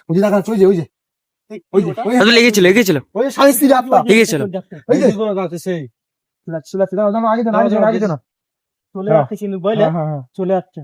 ওই যে দেখা চলে যে ওই যে লেগেছিল লেগেছিল ওই যে স্বামী স্ত্রী আত্মা লেগেছিল ওই যে সেই চলে আগে তো আগে তো না চলে আসছে কিন্তু বুঝলে চলে আসছে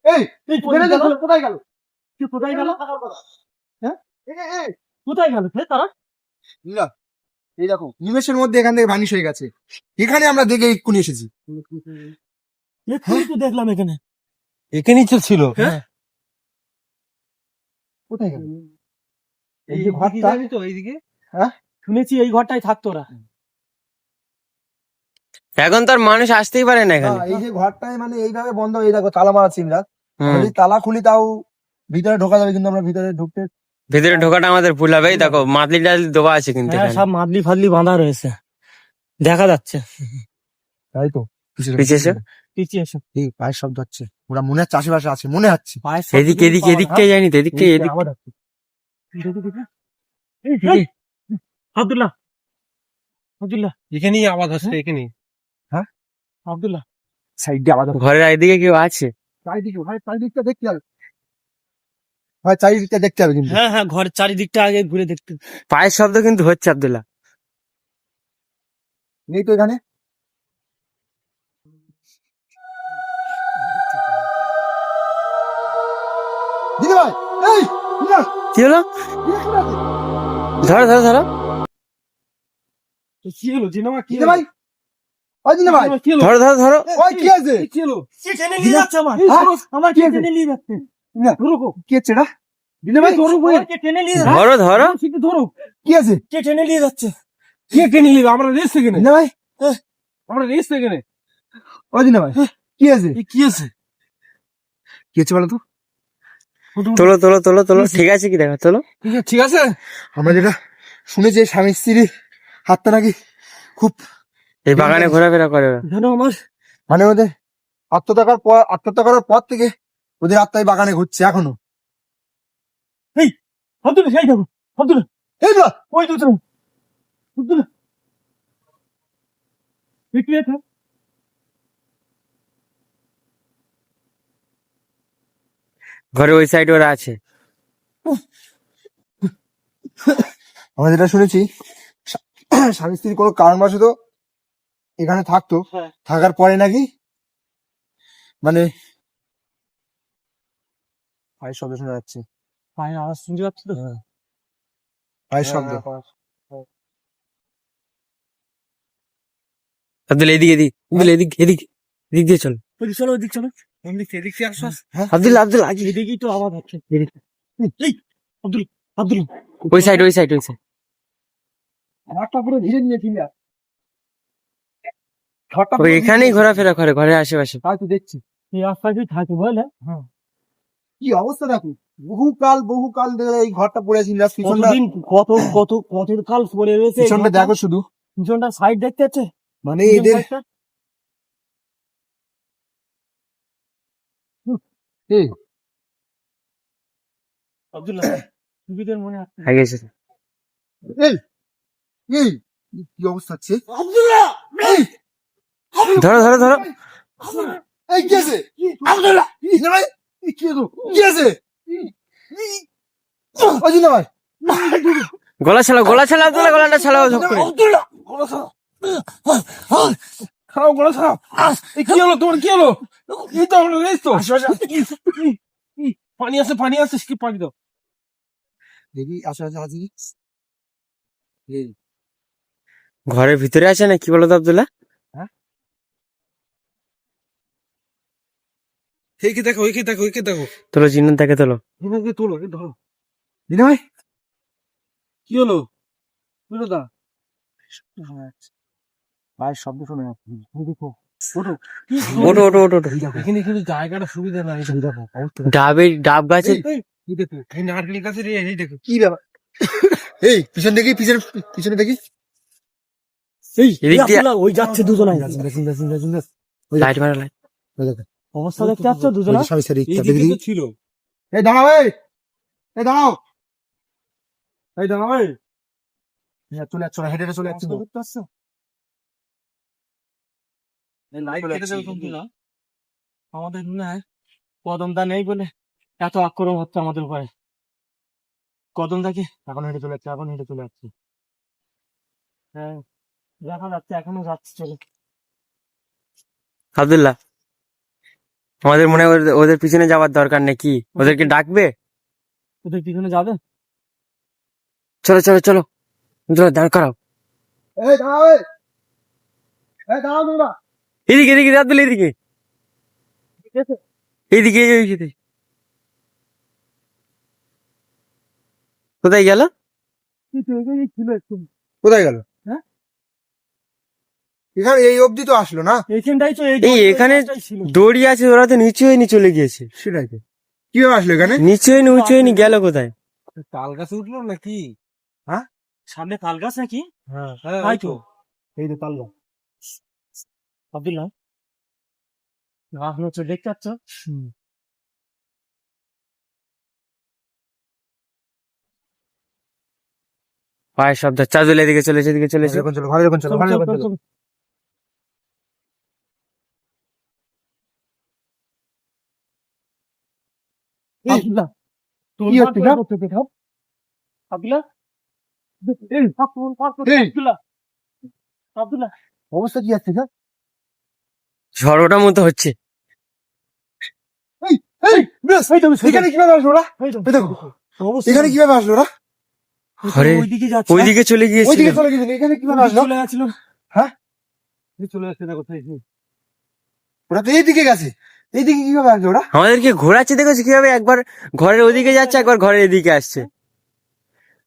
এই কোথায় গেল কোথায় গেল হ্যাঁ কোথায় গেল তারা এই দেখো নিমেষের মধ্যে এখান থেকে ভানিশ হয়ে গেছে এখানে আমরা দেখে এক্ষুনি এসেছি এক্ষুনি তো দেখলাম এখানে এখানেই তো ছিল হ্যাঁ কোথায় গেল এই যে ঘরটা তো এইদিকে শুনেছি এই ঘরটাই থাকতো ওরা এখন তো আর মানুষ আসতেই পারে না এখানে এই যে ঘরটায় মানে এইভাবে বন্ধ এই দেখো তালা মারা চিমরা হুম। যদি তালা খুলি তাও ভিতরে ঢোকা যাবে কিন্তু আমরা ভিতরে ঢুকতে ভিতরে ঢোকাটা আমাদের ভুল হবে এই দেখো মাদলি টাদলি দেওয়া আছে কিন্তু হ্যাঁ এখানে। সব মাদলি ফাদলি বাঁধা রয়েছে দেখা যাচ্ছে তাই তো পিছিয়ে এসো। পিছিয়ে এসো এই পায়ের শব্দ হচ্ছে ওরা মনে হচ্ছে আশেপাশে আছে মনে হচ্ছে পায়ের এদিকে এদিকে এদিকটাই যায়নি তো এদিকটাই এদিক আবার ডাকছে। আব্দুল্লাহ আব্দুল্লাহ এখানেই আওয়াজ আসছে এখানেই আব্দুল্লাহ সাইডে আবার ঘরের এদিকে কেউ আছে চারিদিকে ভাই চারিদিকটা দেখতে হবে ভাই চারিদিকটা দেখতে হবে কিন্তু হ্যাঁ হ্যাঁ ঘরের চারিদিকটা আগে ঘুরে দেখতে পায়ের শব্দ কিন্তু হচ্ছে আব্দুল্লাহ নেই তো এখানে দিদি ভাই এই দিদা, কি হলো দিদা কোথায় আছে? ধরো ধরো ধরো কি হলো জিনামা কি দিদি ভাই ওই দিদি ভাই কি হলো ধরো ধরো ধরো ওই কি আছে কি হলো সে টেনে নিয়ে যাচ্ছে আমার হ্যাঁ? আমার কি কে আছে? টেনে নিয়ে যাচ্ছে না ধরো কি আছে এটা দিদি ভাই ধরো বই কে টেনে নিয়ে যাচ্ছে ধরো ধরো কিন্তু ধরো কি আছে কে টেনে নিয়ে যাচ্ছে কে টেনে নিবে আমরা রেস এখানে দিদি ভাই আমরা রেস এখানে ওই দিদি ভাই কি আছে কি আছে কি আছে বলো তো তোলো তোলো তোলো তোলো ঠিক আছে কি দেখা তোলো ঠিক আছে আমরা যেটা শুনেছি স্বামী স্ত্রী হাতটা নাকি খুব এই বাগানে ঘোরাফেরা করে ওরা। জানো আমার মানে ওদের আত্মহত্যা করার পর থেকে ওদের আত্মাই বাগানে ঘুরছে এখনো আব্দুল্লাহ সেই দেখো আব্দুল্লাহ এই না ওই দুটো আব্দুল্লাহ কি আছে ঘরে ওই সাইডে ওরা আছে আমরা যেটা শুনেছি স্বামী স্ত্রী কোনো কারণবশত এখানে থাকতো হ্যাঁ। থাকার পরে নাকি মানে পায়ের শব্দ শোনা যাচ্ছে পায়ের আওয়াজ শুনতে পাচ্ছ তো পায়ের শব্দ আব্দুল্লাহ এদিকে এদিক আব্দুল্লাহ এদিক এদিক এদিক দিয়ে চল ওই চলো ওই দিক চলো এদিক থেকে আসো আব্দুল্লাহ আব্দুল্লাহ আগে এদিকেই তো আওয়াজ হচ্ছে এই আব্দুল্লাহ আব্দুল্লাহ ওই সাইড ওই সাইড ওই সাইড ঘরটা পুরো ঘিরে নিয়েছিল ঘরটা ওই এখানেই ঘোরাফেরা করে ঘরের আশেপাশে হয়তো দেখছি এই আশপাশে থাকে বুঝলে কি অবস্থা দেখো বহুকাল ধরে এই ঘরটা পড়ে আছে পিছনটা কতদিন কত কাল পরে রয়েছে এই পিছনটা ঘরটা। দেখো শুধু পিছনটা সাইড দেখতে আছে মানে এদের এই আব্দুল্লাহ সুবিধের মনে আছে আগে এসে এই এই কি অবস্থা হচ্ছে আব্দুল্লাহ এই ধরো ধরো ধরো এই কি আছে আব্দুল্লাহ না ভাই এই কি আছে কি আছে ওই না ভাই গলা ছাড়াও আব্দুল্লাহ গলাটা ছাড়াও ঝক করে আব্দুল্লাহ খারাপ গলা খারাপ এই কি হলো তোমার কি হলো এই তো আমরা রেস তো পানি আছে কি পানি দাও দেখি আশেপাশে আছে এই ঘরের ভিতরে আছে না কি বলো তো আব্দুল্লাহ একে দেখো তোলো জিন্ন তাকে তোলো এনাকে তোলো এ ধরো দিনা ভাই কি হলো বুঝলো দা ভাইয়ের শব্দ শোনা যাচ্ছে দেখো ওটো ওটো ওটো ওটো এখানে কিন্তু জায়গাটা সুবিধা নাই এই দেখো অবস্থা ডাব গাছে এই দেখো এই নারকেল গাছের এই দেখো কি ব্যাপার এই পিছনে দেখি এই এদিক দিয়ে- আব্দুল্লাহ ওই যাচ্ছে দুজনাই লাইট মারা লাইট অবস্থা দেখতে পাচ্ছ দুজনা স্বামী স্ত্রী এই দেখি দিকে তো ছিল এই দাঁড়াও এই দাঁড়াও চলে যাচ্ছ না হেঁটে চলে যাচ্ছ দেখতে পাচ্ছ এই লাইট কেটে দেবে কিন্তু না আমাদের মনে হয় কদমটা নেই বলে এত আক্রমণ হচ্ছে আমাদের উপরে। কদম দেখে এখন হেঁটে চলে যাচ্ছে, এখন হেঁটে চলে যাচ্ছে। হ্যাঁ, দেখা যাচ্ছে এখনো যাচ্ছে চলে। আব্দুল্লাহ, আমাদের মনে হয় ওদের পিছনে যাওয়ার দরকার নেই, কি ওদেরকে ডাকবে? ওদের পিছনে যাবে। চলো চলো চলো, আব্দুল্লাহ দাঁড় করাও। এই দাঁড়াও, এই দাঁড়াও তোমরা। এদিকে এদিকে আব্দুল্লাহ, এদিকে এইদিকে এইদিকে। কোথায় গেল? ছিল একটু। কোথায় গেল? হ্যাঁ? এখানে এই অবধি তো আসলো না। এইখানটাই তো এই এখানে গাছটাই ছিল। দড়ি আছে, ওরা তো নিচু হয়ে চলে গিয়েছে। সেটাই তো, কিভাবে আসলো এখানে? নিচু হয়ে উঁচু হয়ে গেল কোথায়? তাল গাছে উঠলো নাকি? সামনে তাল গাছ নাকি? হ্যাঁ তাই তো। এই তো তাল গাছ। আব্দুল্লাহ, গাছ নড়ছে, দেখতে পাচ্ছ? পায়ের শব্দ। চাজুল এদিকে চলেছে, এদিকে চলেছে। ভালো যখন চলো, ভালো যখন চলো, ভালো যখন চলো। আব্দুল্লাহ, তোর কি মা হচ্ছে করে না? করতে দেখাও। আব্দুল্লাহ, এই তোর মা করতে। এই। আব্দুল্লাহ, আব্দুল্লাহ, অবস্থা কি আছে স্যার? ঝড়োটা মতো হচ্ছে। এই বেশ, এই তো এখানে কিভাবে আসলো ওরা? এই তো এই দেখো, অবস্থা এখানে কিভাবে আসলো ওরা? আরে, ওইদিকে যাচ্ছে। ওইদিকে চলে গিয়েছিল। ওইদিকে চলে গেছে, এখানে কিভাবে আসলো? চলে যাচ্ছিল। হ্যাঁ? এই চলে যাচ্ছে, দেখো তাই। ওরা তো এইদিকে গেছে, এইদিকে কিভাবে আসলো ওরা? আমাদেরকে ঘোরাচ্ছে, দেখেছি কিভাবে? একবার ঘরের ওদিকে যাচ্ছে, একবার ঘরের এদিকে আসছে।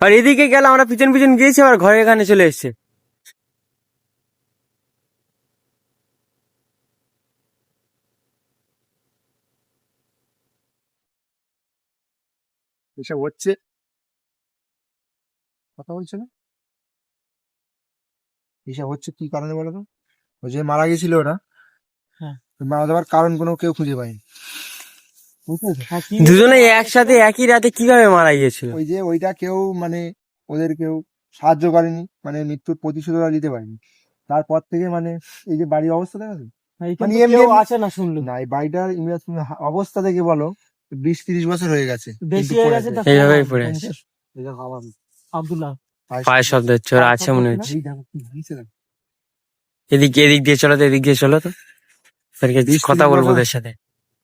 আর এদিকে গেল, আমরা পিছন পিছন গিয়েছি, আবার ঘরের এখানে চলে এসছে। এসব হচ্ছে, কথা বলছে না, এসব হচ্ছে কি কারণে বলো তো? ওই যে মারা গেছিল ওরা, হ্যাঁ। ওই মারা যাওয়ার কারণ কোনো কেউ খুঁজে পায়নি, বুঝতে পেরেছো? হ্যাঁ, কি দুজনে একসাথে একই রাতে কিভাবে মারা গিয়েছিল? ওই যে ওইটা কেউ মানে ওদের কেউ সাহায্য করেনি, মানে মৃত্যুর প্রতিশোধ ওরা নিতে পারেনি। তারপর থেকে মানে এই যে বাড়ির অবস্থা দেখা যায় মানে এমনি কেউ এমনি- আছে না শুনলো। না, এই বাড়িটার অবস্থা থেকে বলো 20-30 বছর হয়ে গেছে, বেশি কিন্তু হয়ে পড়ে গেছে আছে। তা এইভাবেই পড়ে আছে। এটা ভাবা না। আব্দুল্লাহ, পায়ের শব্দ হচ্ছে, ওরা আছে মনে হচ্ছে। এই দেখো কি নিচে দেখো। এদিক দিয়ে চলো তো, এদিক দিয়ে চলো তো, ওদেরকে 20-30 কথা বলবো বছর ওদের সাথে।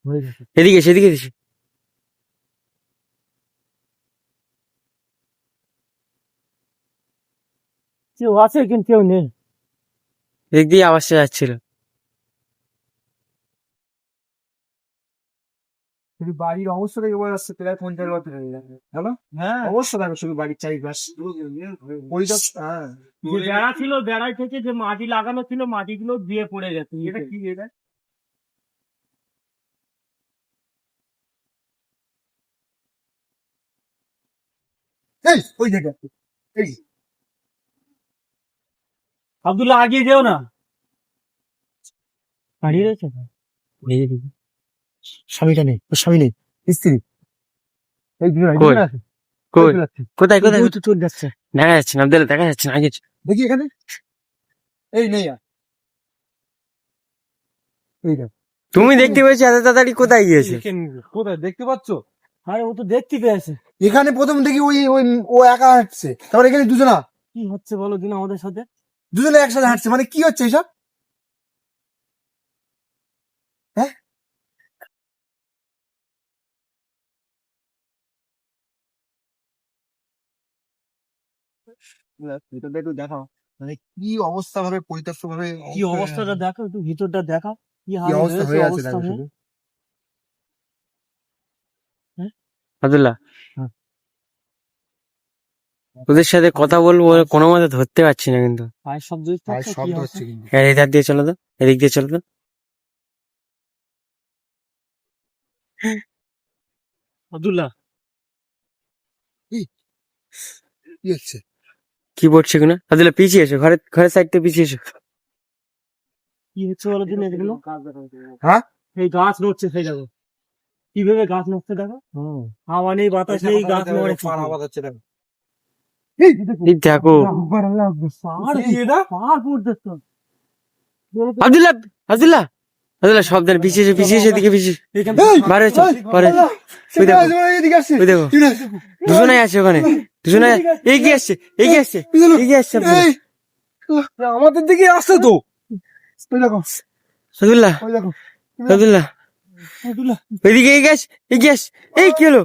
হয়ে গেছে। এদিকে সেদিকে এসে। কেউ আছে কিন্তু কেউ নেই। এদিক দিয়ে আওয়াজটা যাচ্ছিল। শুধু বাড়ির অবস্থা থেকে বোঝা যাচ্ছে প্রায় 50 বছর হয়ে গেছে। হ্যালো, হ্যাঁ, অবস্থা দেখো শুধু বাড়ির চারিপাশ হ্যাঁ। যে বেড়া ছিল, বেড়াই থেকে যে মাটি লাগানো ছিল, মাটিগুলো দিয়ে পড়ে গেছে। এটা কি এটা? এই ওই জায়গা, এই আব্দুল্লাহ, আগিয়ে যেও না। দাঁড়িয়ে রয়েছে। স্বামীটা নেই, ওর স্বামী নেই, স্ত্রী। এই দুজন কই? দুজন আছে। কই? চলে যাচ্ছে। কোথায় কোথায়? ওই তো চলে যাচ্ছে। দেখা যাচ্ছে না আব্দুল্লাহ, দেখা যাচ্ছে না। আগে দেখি এখানে, এই নেই আর। এই দেখ, তুমি দেখতে পেয়েছো এত তাড়াতাড়ি? কোথায় গিয়েছে? কোথায় দেখতে পাচ্ছ? আরে ও তো দেখতে পেয়েছে। এখানে প্রথম দেখি ওই ওই ও একা হাঁটছে, তারপর এখানে দুজনা, কি হচ্ছে বলো দিন আমাদের সাথে? দুজনে একসাথে হাঁটছে, মানে কি হচ্ছে এসব? হ্যাঁ, এটা একটু দেখাও, মানে কি অবস্থা ভাবে, পরিত্যক্ত ভাবে কি অবস্থাটা দেখো, একটু ভিতরটা দেখাও। কি কি হাল অবস্থা হয়েছে, হয়ে আছে অবস্থা দেখো হয়ে। শুধু। আব্দুল্লাহ, হ্যাঁ। ওদের সাথে কথা বলবো, কোনো মতে ধরতে পারছি না কিন্তু। পায়ের শব্দ পায়ের কি শব্দ হচ্ছে? হচ্ছে কিন্তু। এদিক দিয়ে চলো তো, এদিক দিয়ে চলো তো। আব্দুল্লাহ, কি হচ্ছে? কি পড়ছে কিনা? আব্দুল্লাহ পিছিয়ে এসো, ঘরের সাইড থেকে পিছিয়ে এসো। কি হচ্ছে বলো দিন এগুলো? হ্যাঁ, এই গাছ নড়ছে, সেই দেখো কিভাবে গাছ নড়ছে দেখো। হাওয়া নেই, বাতাস নেই, গাছ নড়ে। আওয়াজ হচ্ছে দেখো। এই এই দেখো আকবার, আল্লাহ আকবার। পাহাড়, কি এটা? পাহাড় পড়তেছে। আব্দুল্লাহ, আব্দুল্লাহ আব্দুল্লাহ সাবধান, পিছিয়ে এসে, পিছিয়ে এসে, এদিকে পিছিয়ে এখান বারে চল, বারে। ওই দেখো, এদিকে আসছে ওই দেখো, দুজনাই আছে ওখানে, দুজনাই এগিয়ে আসছে, এগিয়ে আসছে, এগিয়ে আসছে আব্দুল্লাহ। আমাদের দিকে আসছে তো। ওই দেখো, আব্দুল্লাহ, ওই দেখো। আব্দুল্লাহ, ওইদিকে এগিয়ে আস, এগিয়ে আস। এই কি হলো?